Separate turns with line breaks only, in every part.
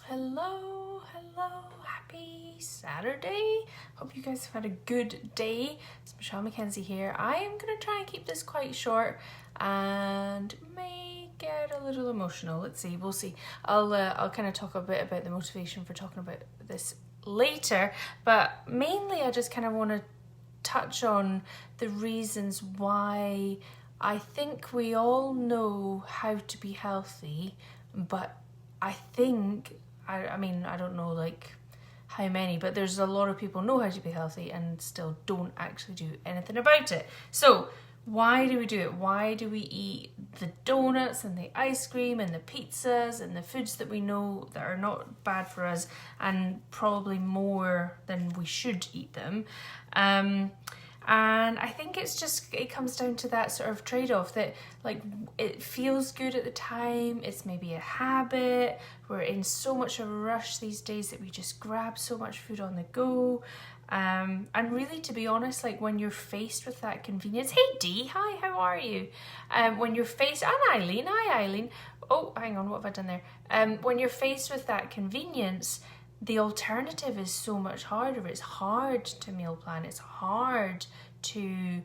Hello, happy Saturday. Hope you guys have had a good day. It's Michelle Mackenzie here. I am going to try and keep this quite short and may get a little emotional. Let's see, we'll see. I'll kind of talk a bit about the motivation for talking about this later, but mainly I just kind of want to touch on the reasons why I think we all know how to be healthy, but I think I mean, I don't know like how many, but there's a lot of people know how to be healthy and still don't actually do anything about it. So why do we do it? Why do we eat the donuts and the ice cream and the pizzas and the foods that we know that are not bad for us and probably more than we should eat them? And I think it comes down to that sort of trade-off that like it feels good at the time, it's maybe a habit, we're in so much of a rush these days that we just grab so much food on the go. And really, to be honest, like when you're faced with that convenience, hey Dee, hi, how are you? When you're faced, and Eileen, hi Eileen. Oh, hang on, what have I done there? When you're faced with that convenience, the alternative is so much harder. It's hard to meal plan. It's hard to,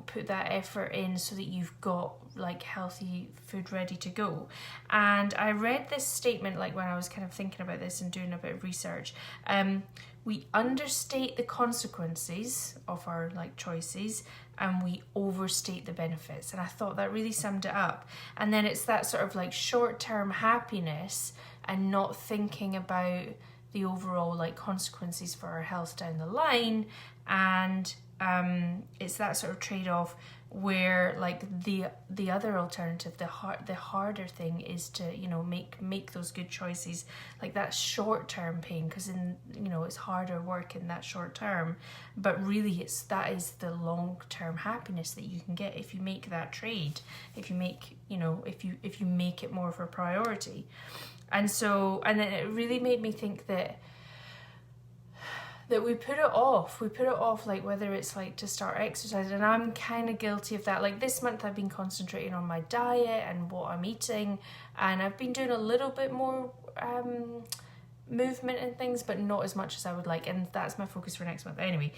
put that effort in so that you've got like healthy food ready to go. And I read this statement like when I was kind of thinking about this and doing a bit of research. We understate the consequences of our like choices and we overstate the benefits. And I thought that really summed it up. And then it's that sort of like short-term happiness and not thinking about the overall like consequences for our health down the line. And it's that sort of trade-off where like the other alternative, the harder thing is to make those good choices, like that short-term pain, because it's harder work in that short term, but really that is the long-term happiness that you can get if you make that trade, if you make if you make it more of a priority. And then it really made me think that we put it off, like whether it's like to start exercising, and I'm kind of guilty of that. Like this month I've been concentrating on my diet and what I'm eating, and I've been doing a little bit more movement and things, but not as much as I would like, and that's my focus for next month anyway.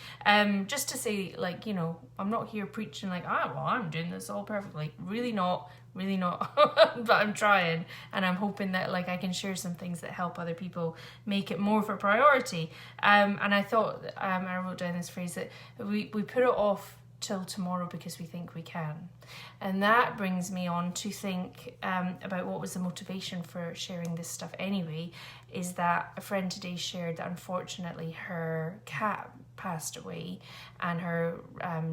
Just to say, like, I'm not here preaching like, I'm doing this all perfectly. Really not but I'm trying, and I'm hoping that like I can share some things that help other people make it more of a priority. And I thought I wrote down this phrase that we put it off till tomorrow because we think we can. And that brings me on to think about what was the motivation for sharing this stuff anyway, is that a friend today shared that unfortunately her cat passed away, and her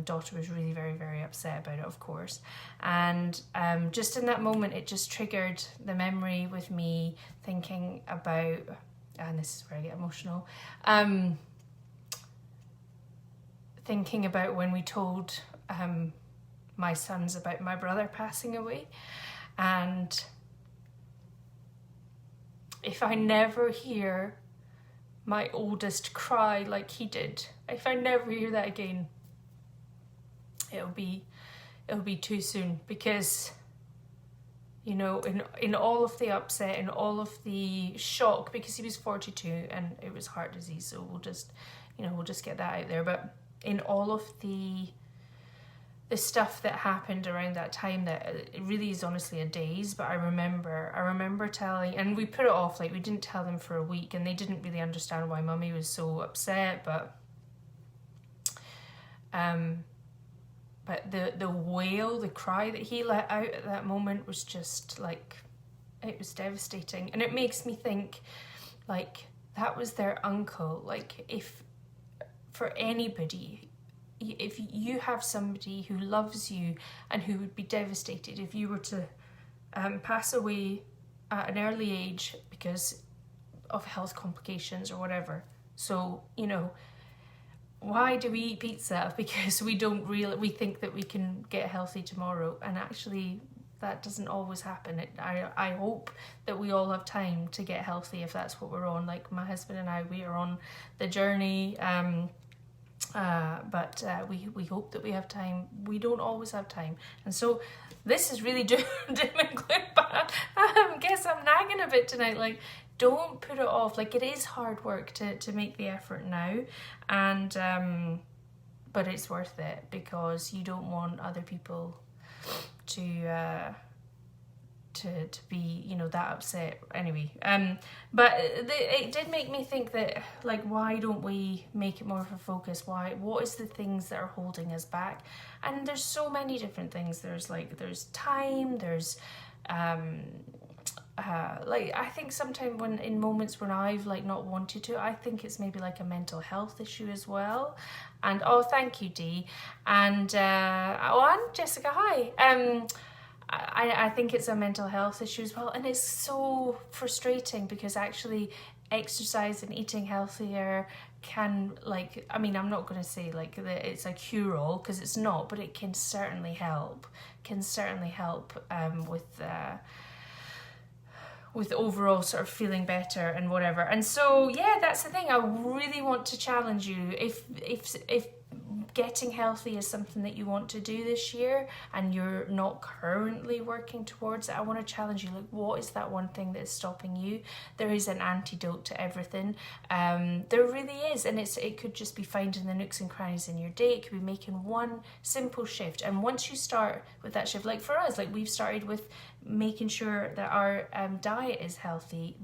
daughter was really very, very upset about it, of course. And just in that moment, it just triggered the memory with me thinking about, and this is where I get emotional, thinking about when we told my sons about my brother passing away. And if I never hear my oldest cry like he did, if I never hear that again, it'll be too soon, because in all of the upset and all of the shock, because he was 42 and it was heart disease, so we'll just get that out there. But in all of the stuff that happened around that time, that it really is honestly a daze, but I remember telling, and we put it off, like we didn't tell them for a week, and they didn't really understand why Mummy was so upset, but the wail, the cry that he let out at that moment was just like, it was devastating. And it makes me think, like, that was their uncle. Like, if for anybody, if you have somebody who loves you and who would be devastated if you were to pass away at an early age because of health complications or whatever. So, why do we eat pizza? Because we think that we can get healthy tomorrow, and actually that doesn't always happen. I hope that we all have time to get healthy if that's what we're on. Like my husband and I, we are on the journey But we hope that we have time. We don't always have time. And so this is really doom and gloom, but I guess I'm nagging a bit tonight. Like, don't put it off. Like, it is hard work to make the effort now. And, but it's worth it because you don't want other people to be, you know, that upset anyway. But it did make me think that, like, why don't we make it more of a focus? What is the things that are holding us back? And there's so many different things. There's time, there's like, I think sometimes when in moments when I've like not wanted to, I think it's maybe like a mental health issue as well. And oh, thank you, Dee. And and Jessica, hi. I think it's a mental health issue as well, and it's so frustrating because actually exercise and eating healthier can, like, I mean, I'm not going to say like that it's a cure-all because it's not, but it can certainly help. With overall sort of feeling better and whatever. And so yeah, that's the thing. I really want to challenge you. If getting healthy is something that you want to do this year and you're not currently working towards it, I want to challenge you. Like, what is that one thing that is stopping you? There is an antidote to everything. There really is. And it could just be finding the nooks and crannies in your day. It could be making one simple shift. And once you start with that shift, like for us, like we've started with making sure that our diet is healthy,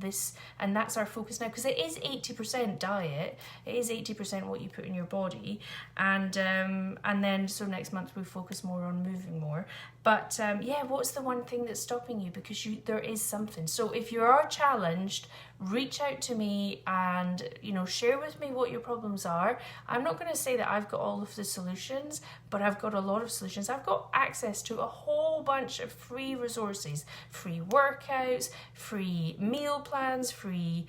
and that's our focus now, because it is 80% diet, it is 80% what you put in your body, and then so next month we focus more on moving more. But yeah, what's the one thing that's stopping you? Because there is something. So if you are challenged, reach out to me and, you know, share with me what your problems are. I'm not going to say that I've got all of the solutions, but I've got a lot of solutions. I've got access to a whole bunch of free resources, free workouts, free meal plans, free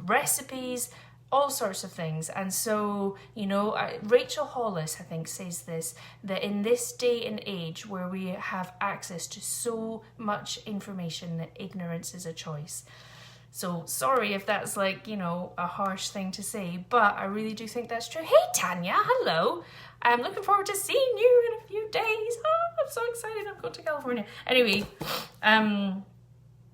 recipes, all sorts of things. And so, you know, Rachel Hollis, I think, says this, that in this day and age where we have access to so much information, that ignorance is a choice. So sorry if that's like, you know, a harsh thing to say, but I really do think that's true. Hey Tanya, hello. I'm looking forward to seeing you in a few days. Oh, I'm so excited. I'm going to California. Anyway,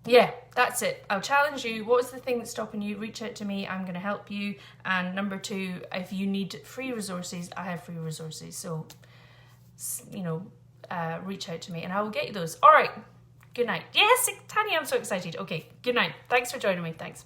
yeah, that's it. I'll challenge you. What's the thing that's stopping you? Reach out to me. I'm going to help you. And number two, if you need free resources, I have free resources. So, you know, reach out to me and I will get you those. All right. Good night. Yes, Tanya, I'm so excited. Okay, good night. Thanks for joining me. Thanks.